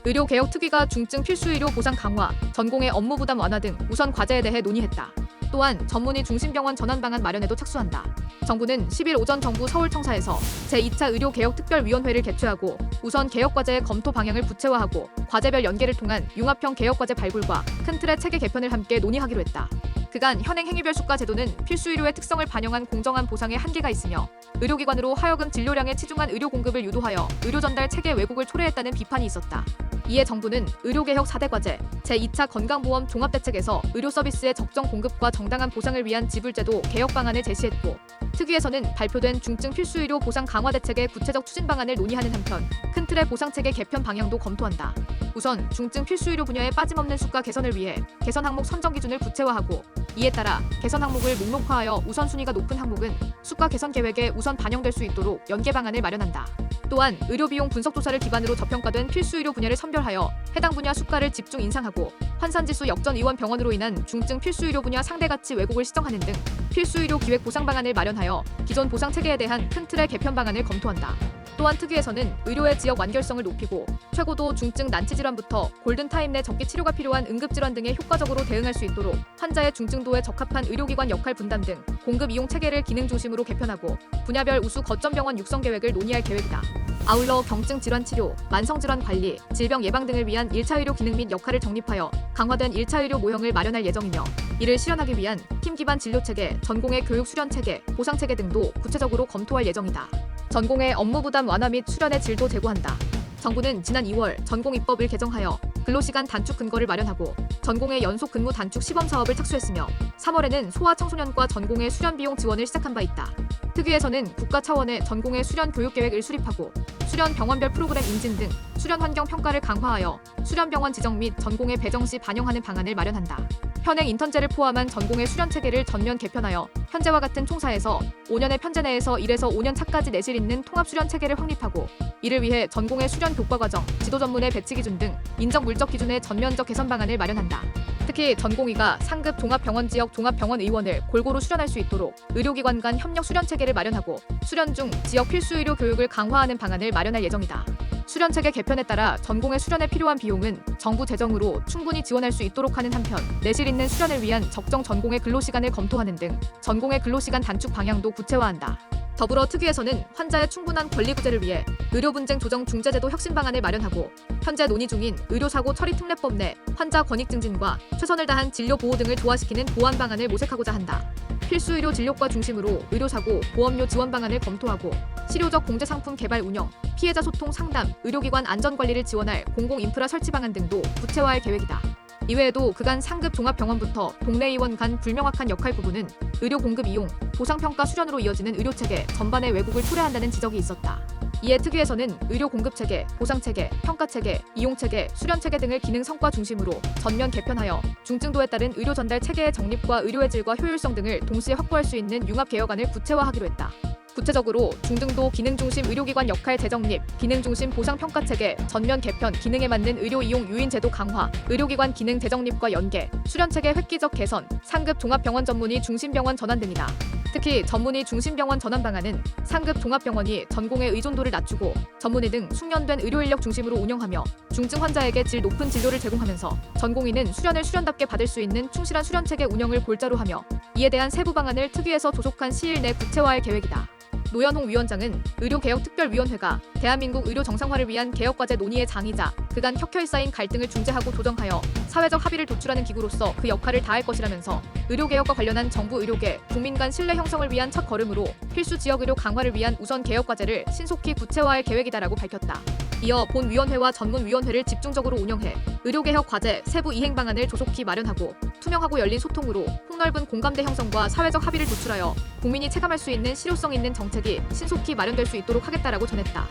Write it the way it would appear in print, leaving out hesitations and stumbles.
의료개혁 특위가 중증 필수의료 보상 강화, 전공의 업무 부담 완화 등 우선 과제에 대해 논의했다. 또한 전문의 중심병원 전환 방안 마련에도 착수한다. 정부는 10일 오전 정부 서울청사에서 제2차 의료개혁특별위원회를 개최하고 우선 개혁과제의 검토 방향을 구체화하고 과제별 연계를 통한 융합형 개혁과제 발굴과 큰 틀의 체계 개편을 함께 논의하기로 했다. 그간 현행 행위별 수가 제도는 필수의료의 특성을 반영한 공정한 보상에 한계가 있으며 의료기관으로 하여금 진료량에 치중한 의료 공급을 유도하여 의료 전달 체계 왜곡을 초래했다는 비판이 있었다. 이에 정부는 의료개혁 4대 과제, 제2차 건강보험 종합대책에서 의료 서비스의 적정 공급과 정당한 보상을 위한 지불제도 개혁 방안을 제시했고 특위에서는 발표된 중증 필수의료 보상 강화 대책의 구체적 추진 방안을 논의하는 한편 큰 틀의 보상체계 개편 방향도 검토한다. 우선 중증 필수의료 분야의 빠짐없는 수가 개선을 위해 개선 항목 선정 기준을 구체화하고 이에 따라 개선 항목을 목록화하여 우선순위가 높은 항목은 수가 개선 계획에 우선 반영될 수 있도록 연계 방안을 마련한다. 또한 의료비용 분석조사를 기반으로 저평가된 필수의료 분야를 선별하여 해당 분야 수가를 집중 인상하고 환산지수 역전 의원 병원으로 인한 중증 필수의료 분야 상대가치 왜곡을 시정하는 등 필수의료 기획 보상 방안을 마련하여 기존 보상 체계에 대한 큰 틀의 개편 방안을 검토한다. 또한 특위에서는 의료의 지역 완결성을 높이고 최고도 중증 난치 질환부터 골든타임 내 적기 치료가 필요한 응급질환 등에 효과적으로 대응할 수 있도록 환자의 중증도에 적합한 의료기관 역할 분담 등 공급 이용 체계를 기능 중심으로 개편하고 분야별 우수 거점병원 육성 계획을 논의할 계획이다. 아울러 경증 질환 치료, 만성질환 관리, 질병 예방 등을 위한 1차 의료 기능 및 역할을 정립하여 강화된 1차 의료 모형을 마련할 예정이며 이를 실현하기 위한 팀 기반 진료 체계, 전공의 교육 수련 체계, 보상 체계 등도 구체적으로 검토할 예정이다. 전공의 업무 부담 완화 및 수련의 질도 제고한다. 정부는 지난 2월 전공입법을 개정하여 근로시간 단축 근거를 마련하고 전공의 연속 근무 단축 시범 사업을 착수했으며 3월에는 소아청소년과 전공의 수련 비용 지원을 시작한 바 있다. 특위에서는 국가 차원의 전공의 수련 교육 계획을 수립하고 수련 병원별 프로그램 인진 등 수련 환경 평가를 강화하여 수련 병원 지정 및 전공의 배정 시 반영하는 방안을 마련한다. 현행 인턴제를 포함한 전공의 수련 체계를 전면 개편하여 현재와 같은 총사에서 5년의 편제 내에서 1에서 5년 차까지 내실 있는 통합 수련 체계를 확립하고 이를 위해 전공의 수련 교과 과정, 지도 전문의 배치 기준 등 인적 물적 기준의 전면적 개선 방안을 마련한다. 특히 전공의가 상급 종합병원 지역 종합병원 의원을 골고루 수련할 수 있도록 의료기관 간 협력 수련 체계를 마련하고 수련 중 지역 필수의료 교육을 강화하는 방안을 마련할 예정이다. 수련체계 개편에 따라 전공의 수련에 필요한 비용은 정부 재정으로 충분히 지원할 수 있도록 하는 한편 내실 있는 수련을 위한 적정 전공의 근로시간을 검토하는 등 전공의 근로시간 단축 방향도 구체화한다. 더불어 특위에서는 환자의 충분한 권리 구제를 위해 의료분쟁 조정 중재제도 혁신 방안을 마련하고 현재 논의 중인 의료사고 처리 특례법 내 환자 권익 증진과 최선을 다한 진료 보호 등을 조화시키는 보완 방안을 모색하고자 한다. 필수의료 진료과 중심으로 의료사고, 보험료 지원 방안을 검토하고 실효적 공제상품 개발 운영, 피해자 소통 상담, 의료기관 안전관리를 지원할 공공인프라 설치 방안 등도 구체화할 계획이다. 이외에도 그간 상급 종합병원부터 동네의원 간 불명확한 역할 구분은 의료 공급 이용, 보상평가 수련으로 이어지는 의료체계 전반의 왜곡을 초래한다는 지적이 있었다. 이에 특위에서는 의료 공급체계, 보상체계, 평가체계, 이용체계, 수련체계 등을 기능 성과 중심으로 전면 개편하여 중증도에 따른 의료 전달 체계의 정립과 의료의 질과 효율성 등을 동시에 확보할 수 있는 융합 개혁안을 구체화하기로 했다. 구체적으로 중등도 기능중심 의료기관 역할 재정립, 기능중심 보상평가체계, 전면 개편, 기능에 맞는 의료 이용 유인 제도 강화, 의료기관 기능 재정립과 연계, 수련체계 획기적 개선, 상급 종합병원 전문의 중심병원 전환 등이다. 특히 전문의 중심병원 전환 방안은 상급 종합병원이 전공의 의존도를 낮추고 전문의 등 숙련된 의료인력 중심으로 운영하며 중증 환자에게 질 높은 진료를 제공하면서 전공의는 수련을 수련답게 받을 수 있는 충실한 수련체계 운영을 골자로 하며 이에 대한 세부 방안을 특위에서 조속한 시일 내 구체화할 계획이다. 노현홍 위원장은 의료개혁특별위원회가 대한민국 의료 정상화를 위한 개혁과제 논의의 장이자 그간 켜켜이 쌓인 갈등을 중재하고 조정하여 사회적 합의를 도출하는 기구로서 그 역할을 다할 것이라면서 의료개혁과 관련한 정부 의료계, 국민 간 신뢰 형성을 위한 첫 걸음으로 필수 지역의료 강화를 위한 우선 개혁과제를 신속히 구체화할 계획이다라고 밝혔다. 이어 본위원회와 전문위원회를 집중적으로 운영해 의료개혁 과제 세부 이행 방안을 조속히 마련하고 투명하고 열린 소통으로 폭넓은 공감대 형성과 사회적 합의를 도출하여 국민이 체감할 수 있는 실효성 있는 정책이 신속히 마련될 수 있도록 하겠다라고 전했다.